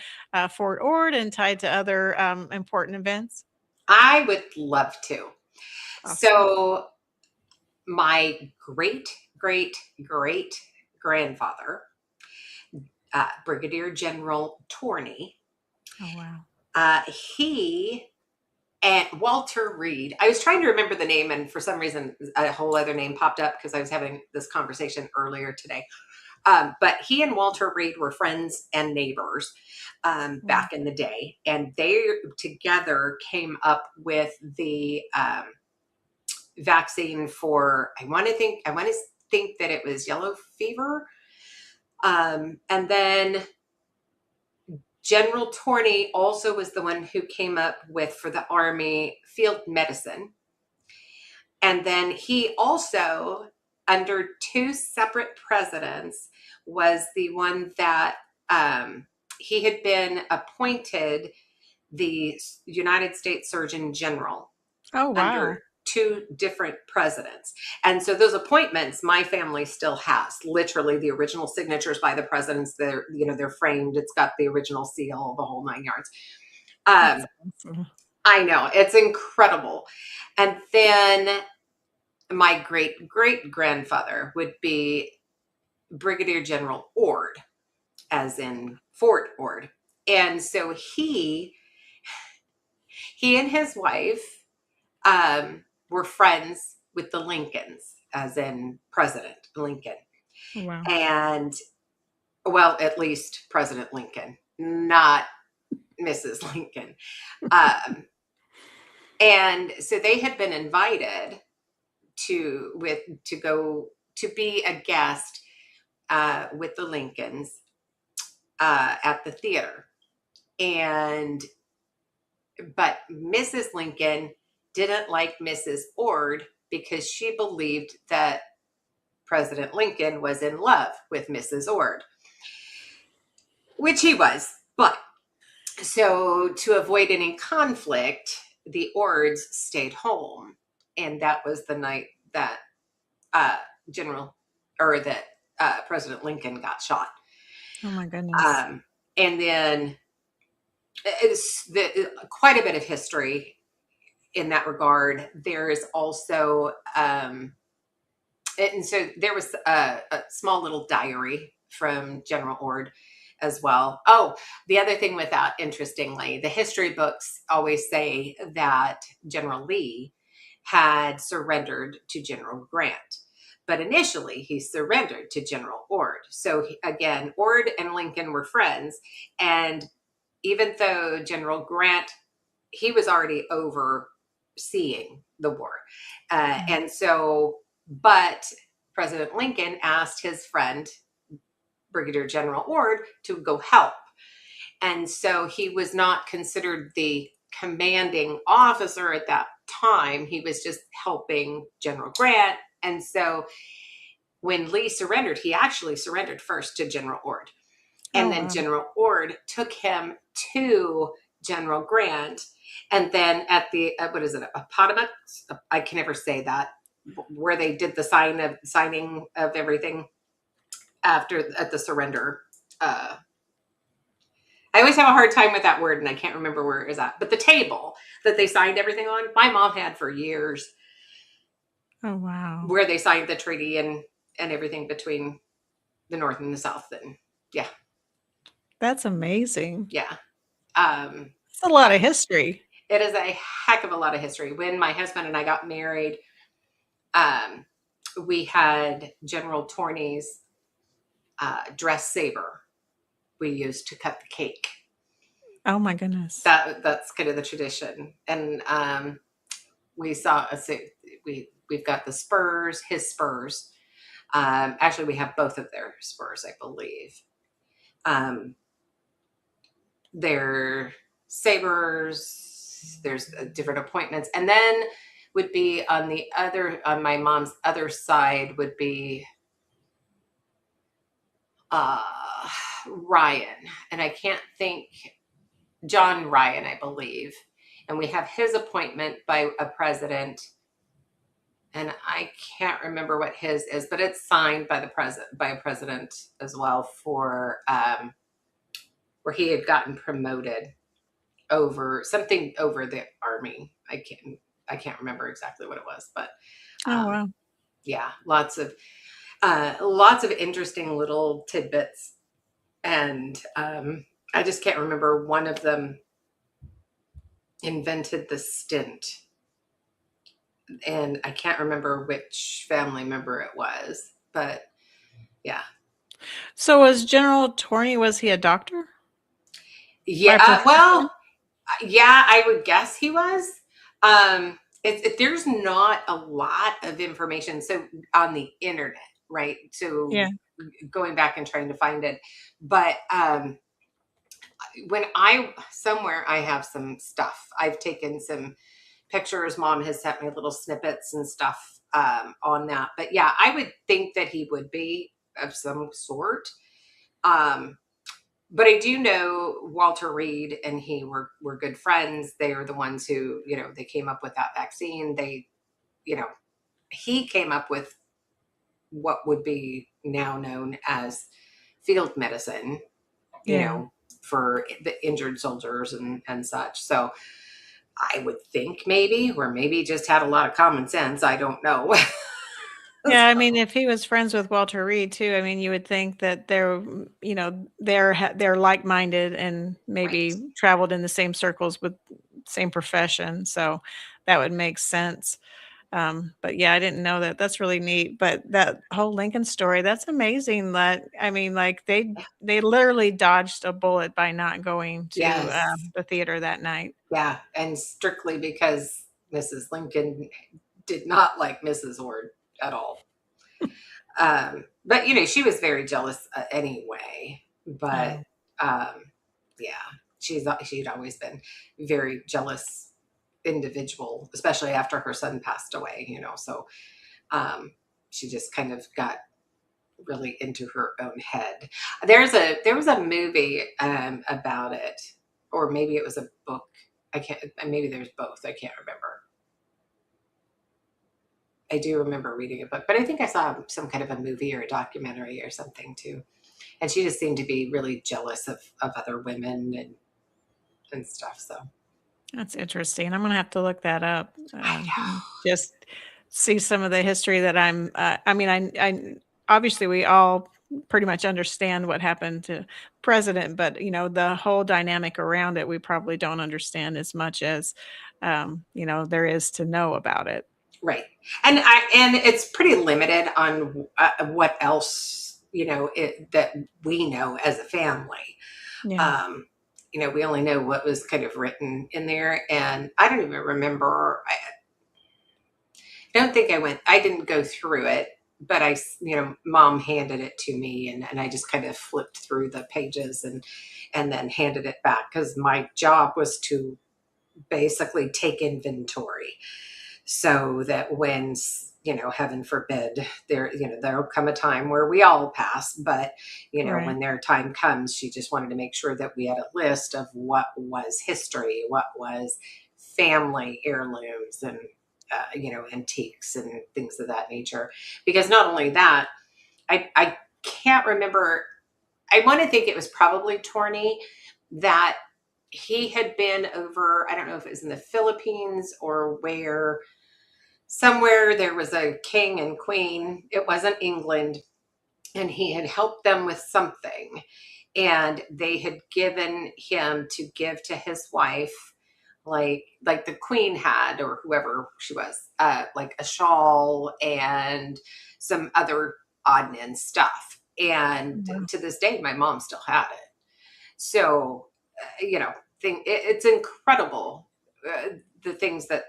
Fort Ord and tied to other important events? I would love to. Awesome. So, my great grandfather, Brigadier General Torney, Oh, wow. he and Walter Reed. I was trying to remember the name, and for some reason, a whole other name popped up because I was having this conversation earlier today. But he and Walter Reed were friends and neighbors back in the day, and they together came up with the vaccine for. I want to think that it was yellow fever, and then General Torney also was the one who came up with, for the Army, field medicine. And then he also, under two separate presidents, was the one that he had been appointed the United States Surgeon General. Oh, wow. Under two different presidents. And so those appointments, my family still has literally the original signatures by the presidents. They're framed. It's got the original seal, the whole 9 yards. That's awesome. I know, it's incredible. And then my great grandfather would be Brigadier General Ord, as in Fort Ord. And so he and his wife were friends with the Lincolns, as in President Lincoln. Wow. And, well, at least President Lincoln, not Mrs. Lincoln. And so they had been invited to go to be a guest with the Lincolns at the theater. But Mrs. Lincoln didn't like Mrs. Ord because she believed that President Lincoln was in love with Mrs. Ord, which he was. But so to avoid any conflict, the Ords stayed home. And that was the night that President Lincoln got shot. Oh, my goodness. And then it's quite a bit of history in that regard. There is also, and so there was a small little diary from General Ord as well. Oh, the other thing with that, interestingly, the history books always say that General Lee had surrendered to General Grant. But initially, he surrendered to General Ord. So again, Ord and Lincoln were friends. And even though General Grant, he was already overseeing the war. And so, but President Lincoln asked his friend, Brigadier General Ord, to go help. And so he was not considered the commanding officer at that time. He was just helping General Grant. And so when Lee surrendered, he actually surrendered first to General Ord. And then General Ord took him to General Grant. And then at the, Appomattox? I can never say that, where they did the signing of everything at the surrender. I always have a hard time with that word, and I can't remember where it is at. But the table that they signed everything on, my mom had for years. Oh, wow. Where they signed the treaty and everything between the North and the South. And yeah. That's amazing. Yeah. It's a lot of history. It is a heck of a lot of history. When my husband and I got married, we had General Torney's dress saber we used to cut the cake. Oh my goodness. That's kind of the tradition. And we've got the spurs, his spurs. Actually, we have both of their spurs, I believe. Their sabers, there's different appointments. And then would be on my mom's other side would be Ryan. And I can't think, John Ryan, I believe. And we have his appointment by a president. And I can't remember what his is, but it's signed by a president as well, for where he had gotten promoted over the Army. I can't remember exactly what it was, but wow. Yeah, lots of interesting little tidbits. And I just can't remember. One of them invented the stint, and I can't remember which family member it was, but yeah. So was General Torney, was he a doctor? Yeah, well, yeah, I would guess he was. There's not a lot of information on the internet, right? So yeah, going back and trying to find it. But when I have some stuff. I've taken some pictures. Mom has sent me little snippets and stuff on that. But yeah, I would think that he would be of some sort. But I do know Walter Reed and he were good friends. They are the ones who, they came up with that vaccine. He came up with what would be now known as field medicine, for the injured soldiers and such. So I would think maybe just had a lot of common sense. I don't know. Yeah, I mean, if he was friends with Walter Reed too, I mean, you would think that they're like-minded and maybe Right. traveled in the same circles with same profession. So that would make sense. But yeah, I didn't know that. That's really neat. But that whole Lincoln story, that's amazing. That, I mean, like they literally dodged a bullet by not going to Yes. the theater that night. Yeah, and strictly because Mrs. Lincoln did not like Mrs. Ord at all. But she was very jealous anyway. But yeah, she'd always been very jealous individual, especially after her son passed away. So she just kind of got really into her own head. There was a movie about it, or maybe it was a book. Maybe there's both. I can't remember. I do remember reading a book, but I think I saw some kind of a movie or a documentary or something too. And she just seemed to be really jealous of other women and stuff. So That's interesting. I'm gonna have to look that up. I know. Just see some of the history that I obviously we all pretty much understand what happened to president, but the whole dynamic around it, we probably don't understand as much as there is to know about it. Right. And it's pretty limited on what else, that we know as a family. Yeah. We only know what was kind of written in there. And I don't even remember. I don't think I didn't go through it. but Mom handed it to me, and I just kind of flipped through the pages and then handed it back, because my job was to basically take inventory, so that when, heaven forbid, there'll come a time where we all pass, but Right. when their time comes, she just wanted to make sure that we had a list of what was history, what was family heirlooms, and antiques and things of that nature. Because not only that, I can't remember, I want to think it was probably Torney, that he had been over, I don't know if it was in the Philippines or where, somewhere there was a king and queen. It wasn't England. And he had helped them with something. And they had given him to give to his wife, like the queen had, or whoever she was, like a shawl and some other odd and end stuff. And to this day, my mom still had it. So, it's incredible, the things that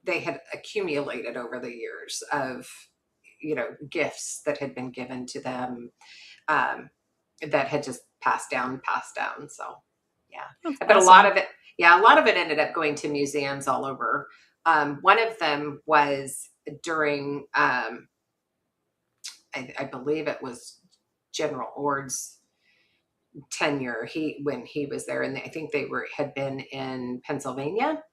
they had accumulated over the years of, gifts that had been given to them, that had just passed down. So, yeah. That's But awesome. a lot of it ended up going to museums all over. One of them was during, I believe it was General Ord's tenure. When he was there, and I think had been in Pennsylvania,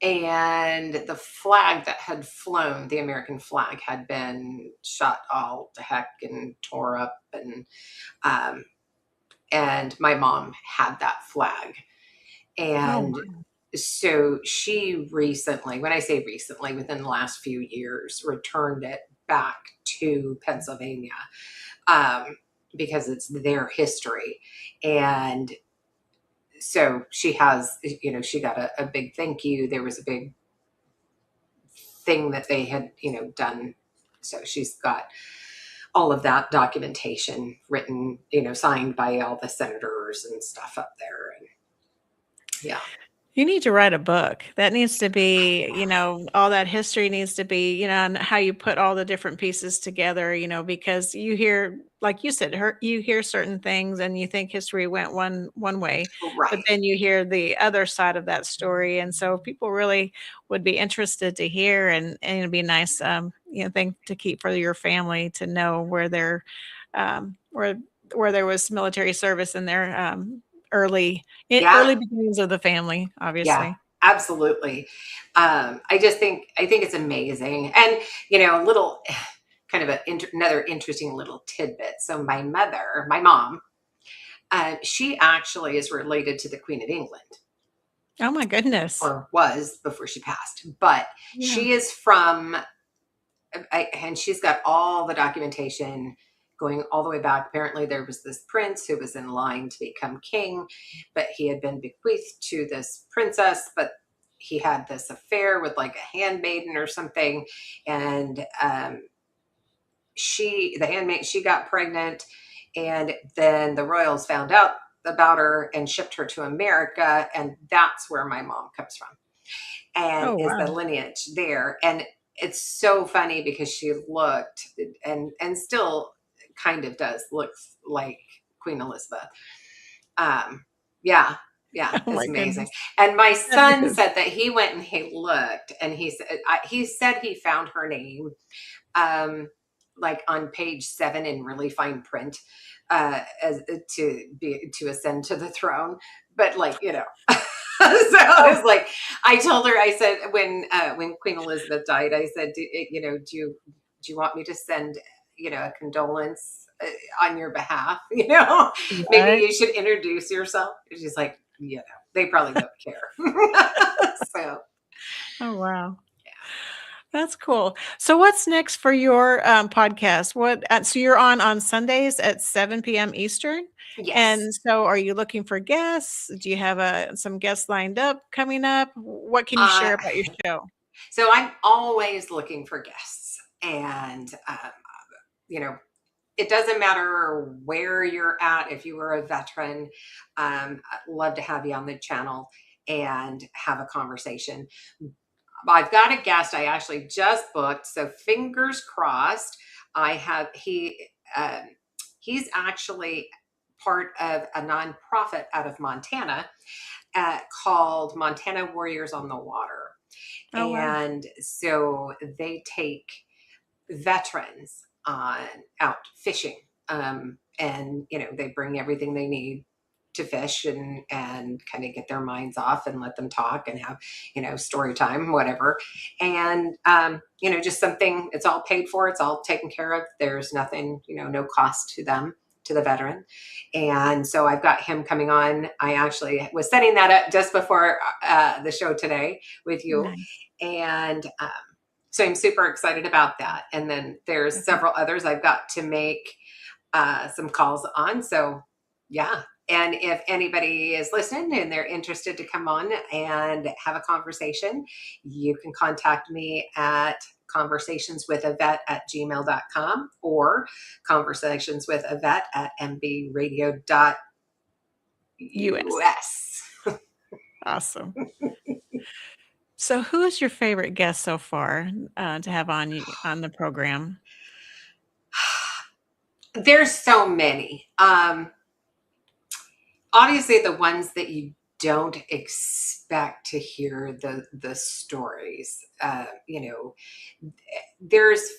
and the flag that had flown, the American flag, had been shot all to heck and tore up, and my mom had that flag. And so she recently, when I say recently, within the last few years, returned it back to Pennsylvania, because it's their history. And so she has, she got a big thank you. There was a big thing that they had, done. So she's got all of that documentation written, signed by all the senators and stuff up there. And yeah. You need to write a book. That needs to be, all that history needs to be, and how you put all the different pieces together, because you hear, like you said, you hear certain things and you think history went one way, but Right. then you hear the other side of that story. And so people really would be interested to hear, and it'd be a nice, thing to keep for your family to know where where there was military service in their, early Yeah. beginnings of the family, Yeah, obviously. absolutely. I think it's amazing. And, a little kind of another interesting little tidbit. So my mom, she actually is related to the Queen of England, Oh my goodness. or was before she passed. But Yeah. she is from, and she's got all the documentation going all the way back. Apparently there was this prince who was in line to become king, but he had been bequeathed to this princess, but he had this affair with like a handmaiden or something. And she got pregnant, and then the royals found out about her and shipped her to America. And that's where my mom comes from, and Oh, is wow. the lineage there. And it's so funny because she looked and still kind of does look like Queen Elizabeth. Yeah, Oh my it's amazing. goodness. And my son is- said that he went and he looked, and he said he found her name, like on page 7 in really fine print, as to ascend to the throne. But like, so I was like, I told her, I said, when Queen Elizabeth died, I said, do you want me to send, a condolence, on your behalf? Maybe Right? you should introduce yourself. And she's like, they probably don't care. So Oh, wow. That's cool. So what's next for your podcast? So you're on Sundays at 7 p.m. Eastern. yes. And so are you looking for guests? Do you have some guests lined up coming up? What can you share about your show? So I'm always looking for guests, and it doesn't matter where you're at. If you were a veteran, I'd love to have you on the channel and have a conversation. I've got a guest I actually just booked, so fingers crossed. He's actually part of a nonprofit out of Montana called Montana Warriors on the Water. Oh, wow. And so they take veterans out fishing, and they bring everything they need to fish and kind of get their minds off and let them talk and have story time, whatever. And just something, it's all paid for, it's all taken care of, there's nothing, no cost to them, to the veteran. And so I've got him coming on. I actually was setting that up just before the show today with you. Nice. And so I'm super excited about that. And then there's several others I've got to make some calls on. So yeah. And if anybody is listening and they're interested to come on and have a conversation, you can contact me at conversationswithavet@gmail.com or conversationswithavet@mbradio.us. Awesome. So who is your favorite guest so far to have on the program? There's so many. Obviously, the ones that you don't expect to hear the stories. There's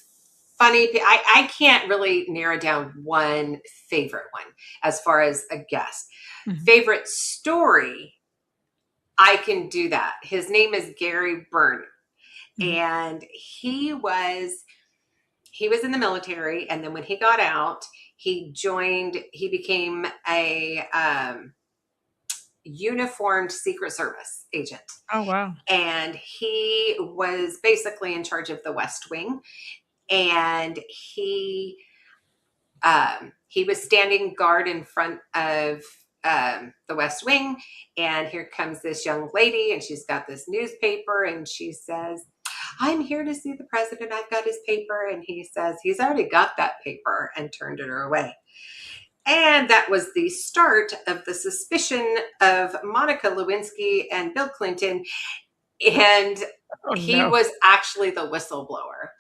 funny. I can't really narrow down one favorite one as far as a guest. Mhm. Favorite story, I can do that. His name is Gary Burney, and he was in the military, and then when he got out, he became a uniformed Secret Service agent. Oh, wow. And he was basically in charge of the West Wing. And he was standing guard in front of the West Wing. And here comes this young lady, and she's got this newspaper, and she says, "I'm here to see the president. I've got his paper." And he says, "He's already got that paper," and turned her away. And that was the start of the suspicion of Monica Lewinsky and Bill Clinton. And he was actually the whistleblower.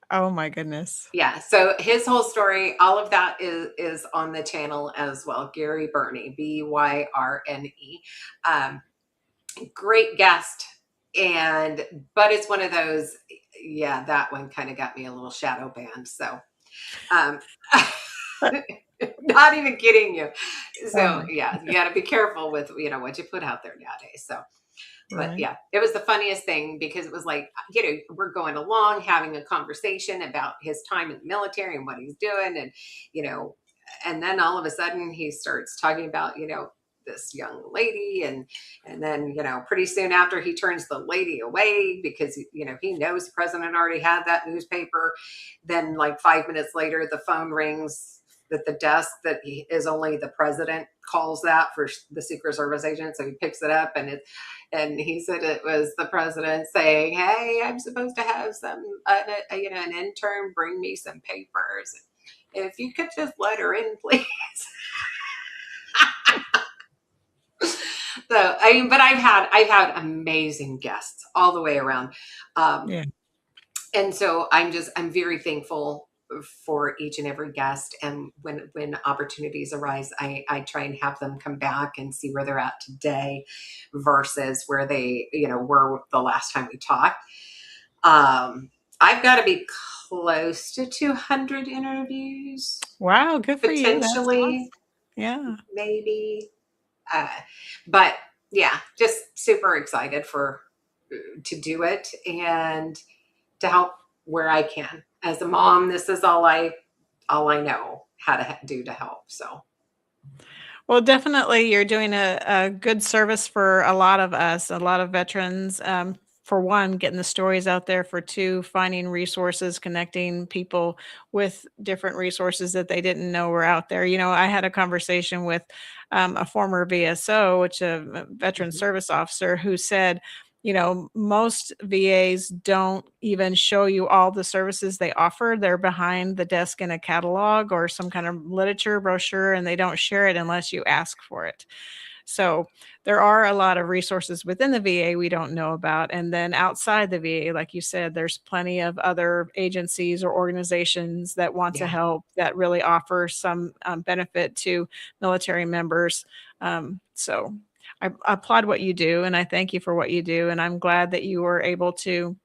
Oh my goodness. Yeah. So his whole story, all of that is on the channel as well. Gary Burney, Byrne. Great guest. But it's one of those, yeah, that one kind of got me a little shadow banned. So, not even kidding you. So yeah, you got to be careful with, what you put out there nowadays. So, but yeah, it was the funniest thing because it was like, we're going along having a conversation about his time in the military and what he's doing. And, and then all of a sudden he starts talking about, this young lady. And then, pretty soon after he turns the lady away because, he knows the president already had that newspaper. Then like 5 minutes later, the phone rings at the desk that is only the president calls that for the Secret Service agent. So he picks it up and he said it was the president saying, "Hey, I'm supposed to have an intern bring me some papers. If you could just let her in, please." So, but I've had amazing guests all the way around. And so I'm very thankful for each and every guest. And when opportunities arise, I try and have them come back and see where they're at today versus where they, were the last time we talked. I've got to be close to 200 interviews. Wow. Good for you. Potentially. Awesome. Yeah. Maybe. But yeah, just super excited to do it and to help where I can. As a mom, this is all I know how to do to help. So, well, definitely you're doing a good service for a lot of us, a lot of veterans. For one, getting the stories out there. For two, finding resources, connecting people with different resources that they didn't know were out there. I had a conversation with a former VSO, which a veteran service officer, who said, most VAs don't even show you all the services they offer. They're behind the desk in a catalog or some kind of literature brochure, and they don't share it unless you ask for it. So there are a lot of resources within the VA we don't know about. And then outside the VA, like you said, there's plenty of other agencies or organizations that want to help, that really offer some benefit to military members. So I applaud what you do, and I thank you for what you do. And I'm glad that you were able to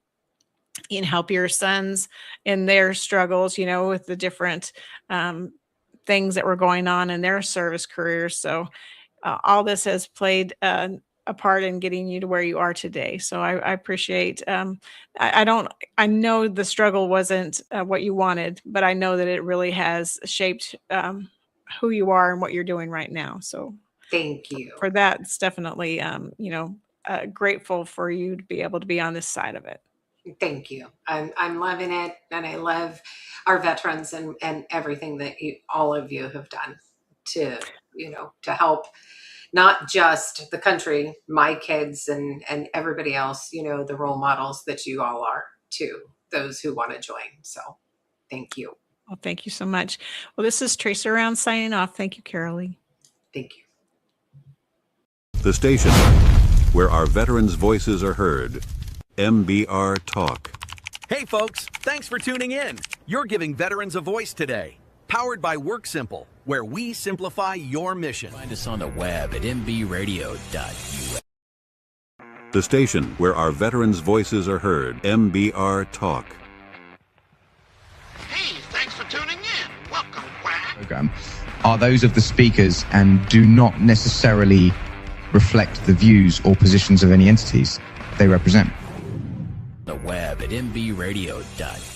help your sons in their struggles, with the different things that were going on in their service careers. So all this has played a part in getting you to where you are today. So I appreciate, I know the struggle wasn't what you wanted, but I know that it really has shaped who you are and what you're doing right now. So thank you for that. It's definitely, grateful for you to be able to be on this side of it. Thank you. I'm loving it. And I love our veterans and everything that all of you have done to help not just the country, my kids and everybody else, the role models that you all are to those who want to join. So thank you. Well, thank you so much. Well, this is Tracer Round signing off. Thank you, Carolee. Thank you. The station where our veterans' voices are heard. MBR Talk. Hey folks, thanks for tuning in. You're giving veterans a voice today. Powered by WorkSimple, where we simplify your mission. Find us on the web at mbradio.us. The station where our veterans' voices are heard. MBR Talk. Hey, thanks for tuning in. Welcome, Quack. Program are those of the speakers and do not necessarily reflect the views or positions of any entities they represent. The web at mbradio.us.